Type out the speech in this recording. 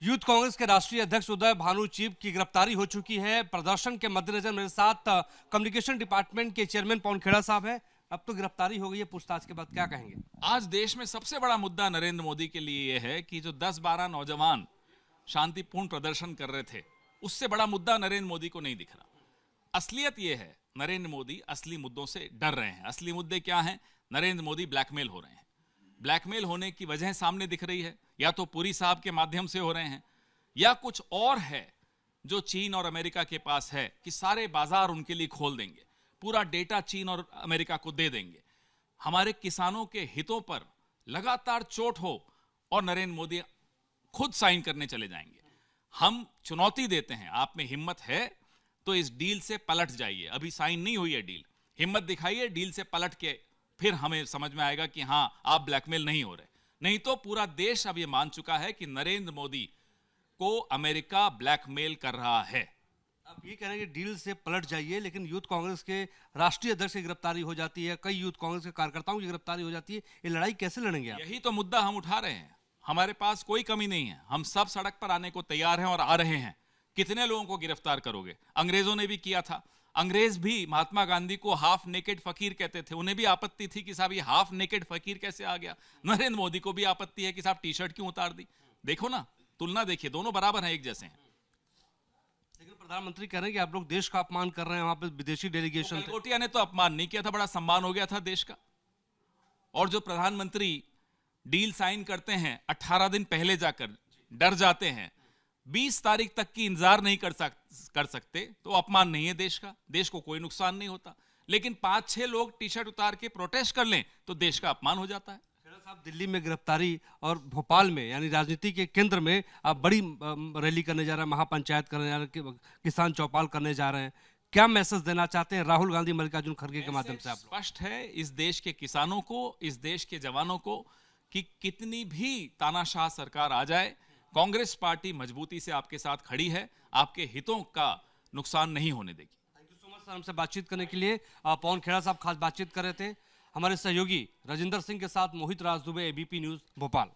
Youth Congress के राष्ट्रीय अध्यक्ष उदय भानु चीब की गिरफ्तारी हो चुकी है। प्रदर्शन के मद्देनजर मेरे साथ कम्युनिकेशन डिपार्टमेंट के चेयरमैन पवन खेड़ा साहब हैं। अब तो गिरफ्तारी हो गई है, पूछताछ के बाद क्या कहेंगे? आज देश में सबसे बड़ा मुद्दा नरेंद्र मोदी के लिए यह है कि जो 10-12 नौजवान शांतिपूर्ण प्रदर्शन कर रहे थे, उससे बड़ा मुद्दा नरेंद्र मोदी को नहीं दिख रहा। असलियत यह है, नरेंद्र मोदी असली मुद्दों से डर रहे हैं। असली मुद्दे क्या हैं? नरेंद्र मोदी ब्लैकमेल हो रहे हैं। ब्लैकमेल होने की वजह सामने दिख रही है, या तो पुरी साहब के माध्यम से हो रहे हैं या कुछ और है जो चीन और अमेरिका के पास है कि सारे बाजार उनके लिए खोल देंगे, पूरा डेटा चीन और अमेरिका को दे देंगे, हमारे किसानों के हितों पर लगातार चोट हो और नरेंद्र मोदी खुद साइन करने चले जाएंगे। हम चुनौती देते हैं, आप में हिम्मत है तो इस डील से पलट जाइए। अभी साइन नहीं हुई है डील, हिम्मत दिखाइए, डील से पलट के फिर हमें समझ में आएगा कि हां आप ब्लैकमेल नहीं हो रहे। नहीं तो पूरा देश अब ये मान चुका है कि नरेंद्र मोदी को अमेरिका ब्लैकमेल कर रहा है। अब ये कह रहे हैं कि डील से पलट जाइए, लेकिन यूथ कांग्रेस के राष्ट्रीय अध्यक्ष की गिरफ्तारी हो जाती है, कई यूथ कांग्रेस के कार्यकर्ताओं की गिरफ्तारी हो जाती है। ये लड़ाई कैसे लड़ेंगे आप? यही तो मुद्दा हम उठा रहे हैं। हमारे पास कोई कमी नहीं है, हम सब सड़क पर आने को तैयार हैं और आ रहे हैं। कितने लोगों को गिरफ्तार करोगे? अंग्रेजों ने भी किया था। अंग्रेज भी महात्मा गांधी को हाफ नेकेड फकीर कहते थे, उन्हें भी आपत्ति थी कि साहब ये हाफ नेकेड फकीर कैसे आ गया। नरेंद्र मोदी को भी आपत्ति है कि साहब टी शर्ट क्यों उतार दी। देखो ना, तुलना देखिए, दोनों बराबर हैं, एक जैसे हैं। लेकिन प्रधानमंत्री कह रहे हैं कि आप लोग देश का अपमान कर रहे हैं, वहां पे विदेशी डेलीगेशन थे। गलगोटिया ने तो अपमान नहीं किया था, बड़ा सम्मान हो गया था देश का। और जो प्रधानमंत्री डील साइन करते हैं 18 दिन पहले जाकर, डर जाते हैं, 20 तारीख तक की इंतजार नहीं कर सकते, तो अपमान नहीं है देश का। देश को कोई नुकसान नहीं होता। लेकिन 5-6 लोग टी शर्ट उतार के प्रोटेस्ट कर लें तो देश का अपमान हो जाता है। खेड़ा साहब, दिल्ली में गिरफ्तारी और भोपाल में यानी राजनीति के केंद्र में आप बड़ी रैली करने जा रहे हैं, महापंचायत करने जा रहे हैं, किसान चौपाल करने जा रहे हैं। क्या मैसेज देना चाहते हैं राहुल गांधी, मल्लिकार्जुन खड़गे के माध्यम से? आप लोग स्पष्ट है इस देश के किसानों को, इस देश के जवानों को कि कितनी भी तानाशाह सरकार आ जाए, कांग्रेस पार्टी मजबूती से आपके साथ खड़ी है, आपके हितों का नुकसान नहीं होने देगी। Thank you so much sir, हमसे बातचीत करने के लिए। पवन खेड़ा साहब खास बातचीत कर रहे थे। हमारे सहयोगी राजेंद्र सिंह के साथ मोहित राज दुबे, एबीपी न्यूज भोपाल।